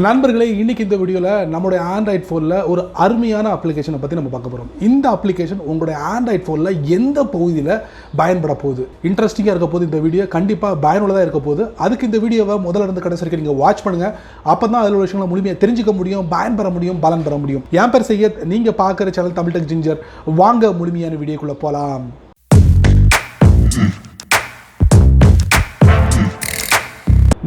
நண்பர்களே, இன்னைக்கு இந்த வீடியோவில் நம்மளுடைய ஆண்ட்ராய்ட் ஃபோனில் ஒரு அருமையான அப்ளிகேஷனை பற்றி நம்ம பார்க்க போகிறோம். இந்த அப்ளிகேஷன் உங்களுடைய ஆண்ட்ராய்ட் ஃபோனில் எந்த பகுதியில் பயன்பட போகுது, இன்ட்ரெஸ்டிங்காக இருக்க போது இந்த வீடியோ கண்டிப்பாக பயனுள்ளதாக இருக்க போகுது. அதுக்கு இந்த வீடியோவை முதல்ல இருந்து கடைசி வரைக்கும் நீங்கள் வாட்ச் பண்ணுங்கள். அப்போ தான் அதில் உள்ள விஷயங்களை முழுமையாக தெரிஞ்சுக்க முடியும், பயன்பெற முடியும், பலன் பெற முடியும். என் பேர் சையத், நீங்கள் பார்க்குற சேனல் தமிழ் டெக் ஜிஞ்சர். வாங்க முழுமையான வீடியோக்குள்ளே போகலாம்.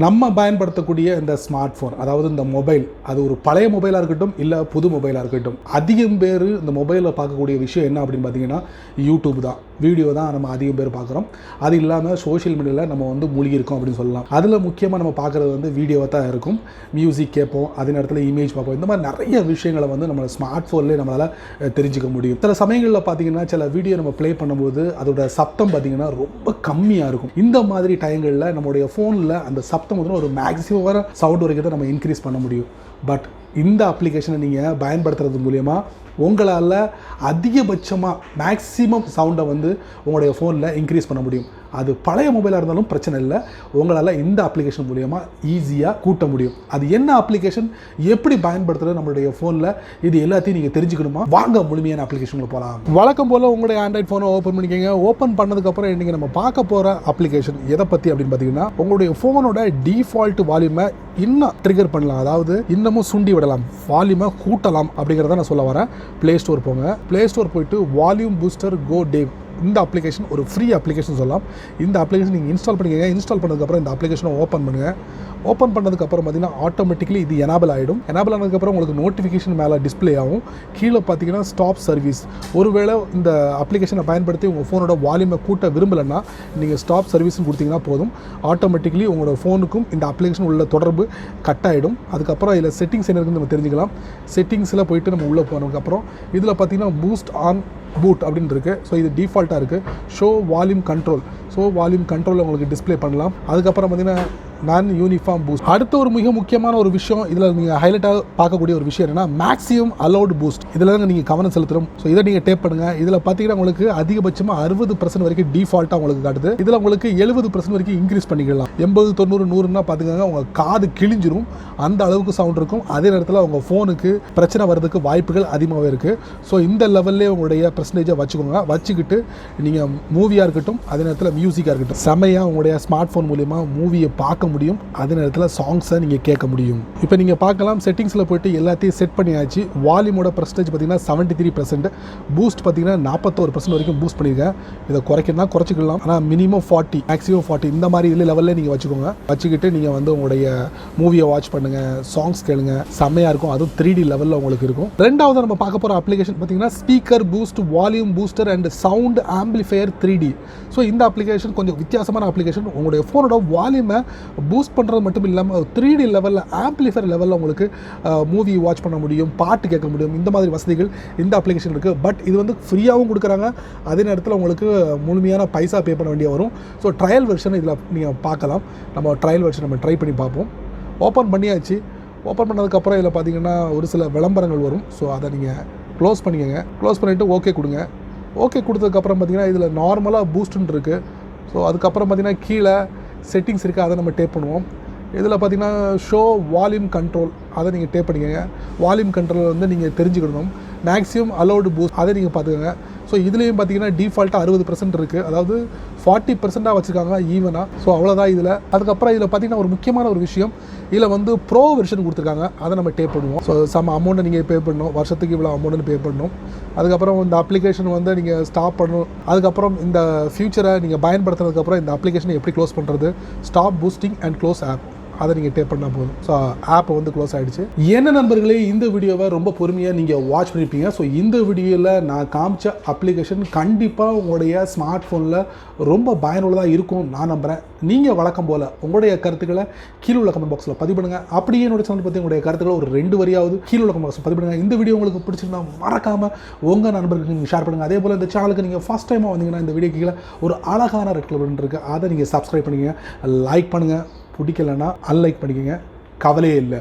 நம்ம பயன்படுத்தக்கூடிய இந்த ஸ்மார்ட் ஃபோன், அதாவது இந்த மொபைல், அது ஒரு பழைய மொபைலாக இருக்கட்டும் இல்லை புது மொபைலாக இருக்கட்டும், அதிகம் பேர் இந்த மொபைலில் பார்க்கக்கூடிய விஷயம் என்ன அப்படின்னு பார்த்தீங்கன்னா யூடியூப் தான், வீடியோ தான் நம்ம அதிகம் பேர் பார்க்குறோம். அது இல்லாமல் சோஷியல் மீடியாவில் நம்ம மூழ்கி இருக்கோம் அப்படின்னு சொல்லலாம். அதில் முக்கியமாக நம்ம பார்க்குறது வீடியோவாக தான் இருக்கும். மியூசிக் கேட்போம், அதே நேரத்தில் இமேஜ் பார்ப்போம். இந்த மாதிரி நிறைய விஷயங்களை நம்ம ஸ்மார்ட் ஃபோன்லேயே நம்மளால் தெரிஞ்சுக்க முடியும். சில சமயங்களில் பார்த்தீங்கன்னா சில வீடியோ நம்ம ப்ளே பண்ணும்போது அதோட சப்தம் பார்த்தீங்கன்னா ரொம்ப கம்மியாக இருக்கும். இந்த மாதிரி டைங்களில் நம்மளுடைய ஃபோனில் அந்த சப்தம் ஒரு மேக்ஸிமம் வர சவுண்ட் வரைக்கும் தான் நம்ம இன்க்ரீஸ் பண்ண முடியும். பட் இந்த அப்ளிகேஷனை நீங்கள் பயன்படுத்துறது மூலமா உங்களால் அதிகபட்சமாக மேக்ஸிமம் சவுண்டை உங்களுடைய ஃபோனில் இன்க்ரீஸ் பண்ண முடியும். அது பழைய மொபைலாக இருந்தாலும் பிரச்சனை இல்லை, உங்களால் இந்த அப்ளிகேஷன் மூலமா ஈஸியாக கூட்ட முடியும். அது என்ன அப்ளிகேஷன், எப்படி பயன்படுத்துகிறது நம்மளுடைய ஃபோனில், இது எல்லாத்தையும் நீங்கள் தெரிஞ்சுக்கணுமா? வாங்க முழுமையான அப்ளிகேஷனில் போகலாம். வழக்கம் போல் உங்களுடைய ஆண்ட்ராய்ட் ஃபோனை ஓப்பன் பண்ணிக்கோங்க. ஓப்பன் பண்ணதுக்கப்புறம் இன்றைக்கி நம்ம பார்க்க போகிற அப்ளிகேஷன் எதை பற்றி அப்படின்னு பார்த்தீங்கன்னா, உங்களுடைய ஃபோனோட டிஃபால்ட் வால்யூமை இன்னும் ட்ரிகர் பண்ணலாம், அதாவது இன்னமும் சுண்டி விடலாம், வால்யூமை கூட்டலாம் அப்படிங்கிறத நான் சொல்ல வரேன். ப்ளே ஸ்டோர் போங்க. ப்ளே ஸ்டோர் போயிட்டு வால்யூம் பூஸ்டர் கோ டேவ், இந்த அப்ளிகேஷன் ஒரு ஃப்ரீ அப்ளிகேஷன் சொல்லலாம். இந்த அப்ளிகேஷன் நீங்கள் இன்ஸ்டால் பண்ணிக்கங்க. இன்ஸ்டால் பண்ணதுக்கப்புறம் இந்த அப்ளிகேஷனை ஓப்பன் பண்ணுங்கள். ஓப்பன் பண்ணதுக்கப்புறம் பார்த்தீங்கன்னா ஆட்டோமேட்டிக்கலி இது எனேபிள் ஆகிடும். எனேபிள் ஆனதுக்கப்புறம் உங்களுக்கு நோட்டிஃபிகேஷன் மேலே டிஸ்பிளே ஆகும். கீழே பார்த்தீங்கன்னா ஸ்டாப் சர்வீஸ். ஒருவேளை இந்த அப்ளிகேஷனை பயன்படுத்தி உங்கள் ஃபோனோட வால்யூமை கூட்ட விரும்பலைன்னா நீங்கள் ஸ்டாப் சர்வீஸ்னு கொடுத்தீங்கன்னா போதும். ஆட்டோமேட்டிக்கலி உங்களோட ஃபோனுக்கும் இந்த அப்ளிகேஷன் உள்ள தொடர்பு கட் ஆகிடும். அதுக்கப்புறம் இதில் செட்டிங்ஸ் என்ன இருக்குன்னு நம்ம தெரிஞ்சுக்கலாம். செட்டிங்ஸில் போயிட்டு நம்ம உள்ளே போனதுக்கப்புறம் இதில் பார்த்தீங்கன்னா பூஸ்ட் ஆன் பூட் அப்படின்னு இருக்குது. ஸோ இது டிஃபால்ட்டாக இருக்குது. Show volume control, so volume கண்ட்ரோலில் உங்களுக்கு டிஸ்பிளே பண்ணலாம். அதுக்கப்புறம் பார்த்தீங்கன்னா நான் யூனிஃபார்ம் பூஸ்ட். அடுத்த ஒரு மிக முக்கியமான ஒரு விஷயம், இதில் நீங்கள் ஹைலைட்டாக பார்க்கக்கூடிய ஒரு விஷயம் என்னென்னா மேக்ஸிமம் அலௌட் பூஸ்ட். இதில் தான் நீங்கள் கவனம் செலுத்தணும். ஸோ இதை நீங்கள் டேப் பண்ணுங்கள். இதில் பார்த்தீங்கன்னா உங்களுக்கு அதிகபட்சமாக 60% வரைக்கும் டிஃபால்ட்டாக உங்களுக்கு காட்டுது. இதில் உங்களுக்கு 70% வரைக்கும் இன்க்ரீஸ் பண்ணிக்கலாம். 80, 90, 100ன்னா பார்த்துக்கோங்க, உங்கள் காது கிழிஞ்சிரும், அந்த அளவுக்கு சவுண்ட் இருக்கும். அதே நேரத்தில் உங்கள் ஃபோனுக்கு பிரச்சனை வர்றதுக்கு வாய்ப்புகள் அதிகமாகவே இருக்குது. ஸோ இந்த லெவல்லே உங்களுடைய பெர்சன்டேஜை வச்சுக்கோங்க. வச்சுக்கிட்டு நீங்கள் மூவியாக இருக்கட்டும், அதே நேரத்தில் மியூசிக்காக இருக்கட்டும், செம்மையாக உங்களுடைய ஸ்மார்ட் ஃபோன் மூலிமா மூவியை பார்க்க முடியும். அதே நேரத்தில் சாங்ஸை நீங்கள் கேட்க முடியும். இப்போ நீங்கள் பார்க்கலாம், செட்டிங்ஸில் போய்ட்டு எல்லாத்தையும் செட் பண்ணியாச்சு. வால்யூமோட பெர்சன்டேஜ் பார்த்தீங்கன்னா 73%, பூஸ்ட் பார்த்தீங்கன்னா 41% வரைக்கும் பூஸ்ட் பண்ணியிருக்கேன். இதை குறைக்கணும்னா குறைச்சிக்கலாம், ஆனால் மினிமம் 40, மேக்ஸிமம் 40 இந்த மாதிரி இதில் லெவலில் நீங்கள் வச்சுக்கோங்க. வச்சுக்கிட்டு நீங்கள் உங்களுடைய மூவியை வாட்ச் பண்ணுங்கள், சாங்ஸ் கேளுங்க, செம்மையாக இருக்கும். அதுவும் 3D லெவலில் உங்களுக்கு இருக்கும். ரெண்டாவது நம்ம பார்க்க போகிற அப்ளிகேஷன் பார்த்தீங்கன்னா speaker boost volume booster and sound amplifier 3D. So இந்த அப்ளிகேஷன் கொஞ்சம் வித்தியாசமான அப்ளிகேஷன். உங்களுடைய ஃபோனோட வால்யூமை பூஸ்ட் பண்ணுறது மட்டும் இல்லாமல் 3D லெவலில் ஆம்பிளிஃபையர் லெவலில் உங்களுக்கு மூவி வாட்ச் பண்ண முடியும், பாட்டு கேட்க முடியும். இந்த மாதிரி வசதிகள் இந்த அப்ளிகேஷன் இருக்குது. பட் இது ஃப்ரீயாகவும் கொடுக்குறாங்க, அதே நேரத்தில் உங்களுக்கு முழுமையான பைசா பே பண்ண வேண்டிய வரும். ஸோ ட்ரையல் வெர்ஷன் இதில் நீங்கள் பார்க்கலாம். நம்ம ட்ரையல் வெர்ஷன் நம்ம ட்ரை பண்ணி பார்ப்போம். ஓப்பன் பண்ணியாச்சு. ஓப்பன் பண்ணதுக்கப்புறம் இதில் பார்த்தீங்கன்னா ஒரு சில விளம்பரங்கள் வரும். ஸோ அதை நீங்கள் க்ளோஸ் பண்ணிக்கோங்க. க்ளோஸ் பண்ணிவிட்டு ஓகே கொடுங்க. ஓகே கொடுத்ததுக்கப்புறம் பார்த்தீங்கன்னா இதில் நார்மலாக பூஸ்ட்டுன்னு இருக்குது. ஸோ அதுக்கப்புறம் பார்த்தீங்கன்னா கீழே செட்டிங்ஸ் இருக்குது, அதை நம்ம டேப் பண்ணுவோம். இதில் பார்த்தீங்கன்னா ஷோ வால்யூம் கண்ட்ரோல், அதை நீங்கள் டேப் பண்ணிக்கோங்க. வால்யூம் கண்ட்ரோல் நீங்கள் தெரிஞ்சுக்கணும். மேக்ஸிமம் அலௌடு பூஸ்ட், அதை நீங்கள் பார்த்துக்கோங்க. ஸோ இதுலேயும் பார்த்தீங்கன்னா டிஃபால்ட்டாக 60% இருக்குது, அதாவது 40% வச்சுருக்காங்க ஈவனாக. ஸோ அவ்வளோதான் இதில். அதுக்கப்புறம் இதில் பார்த்தீங்கன்னா ஒரு முக்கியமான ஒரு விஷயம், இதில் ப்ரோ வெர்ஷன் கொடுத்துருக்காங்க, அதை நம்ம டேப் பண்ணுவோம். ஸோ சம் அமௌண்ட்டை நீங்கள் பே பண்ணணும், வருஷத்துக்கு இவ்வளோ அமௌண்ட்டுன்னு பே பண்ணணும். அதுக்கப்புறம் இந்த அப்ளிகேஷன் நீங்கள் ஸ்டாப் பண்ணணும். அதுக்கப்புறம் இந்த ஃபியூச்சரை நீங்கள் பயன்படுத்துனதுக்கப்புறம் இந்த அப்ளிகேஷனை எப்படி க்ளோஸ் பண்ணுறது, stop boosting and close app, அதை நீங்கள் டேப் பண்ணால் போதும். ஸோ ஆப்பை க்ளோஸ் ஆகிடுச்சு. என்ன நண்பர்களே, இந்த வீடியோவை ரொம்ப பொறுமையாக நீங்கள் வாட்ச் பண்ணியிருப்பீங்க. ஸோ இந்த வீடியோவில் நான் காமிச்ச அப்ளிகேஷன் கண்டிப்பாக உங்களுடைய ஸ்மார்ட் ஃபோனில் ரொம்ப பயனுள்ளதாக இருக்கும் நான் நம்புகிறேன். நீங்கள் வழக்கம் போல் உங்களுடைய கருத்துக்களை கீழே உள்ள கமெண்ட் பாக்ஸில் பதிவு பண்ணுங்கள். அப்படியே என்னோட சேனல் பற்றி உங்களுடைய கருத்துக்களை ஒரு 2 வரியாவது கீழே உள்ள கமெண்ட் பாக்ஸில் பதிவு பண்ணுங்கள். இந்த வீடியோ உங்களுக்கு பிடிச்சிருந்தா மறக்காமல் உங்கள் நண்பர்களுக்கு நீங்கள் ஷேர் பண்ணுங்கள். அதே போல் இந்த சேனலுக்கு நீங்கள் ஃபஸ்ட் டைமாக வந்தீங்கன்னா இந்த வீடியோ கீழே ஒரு அழகான ரெட் கலர் பட்டன் இருக்குது, அதை நீங்கள் சப்ஸ்கிரைப் பண்ணிக்கங்க, லைக் பண்ணுங்கள். பிடிக்கலைன்னா அன்லைக் பண்ணிக்கங்க, கவலையே இல்லை.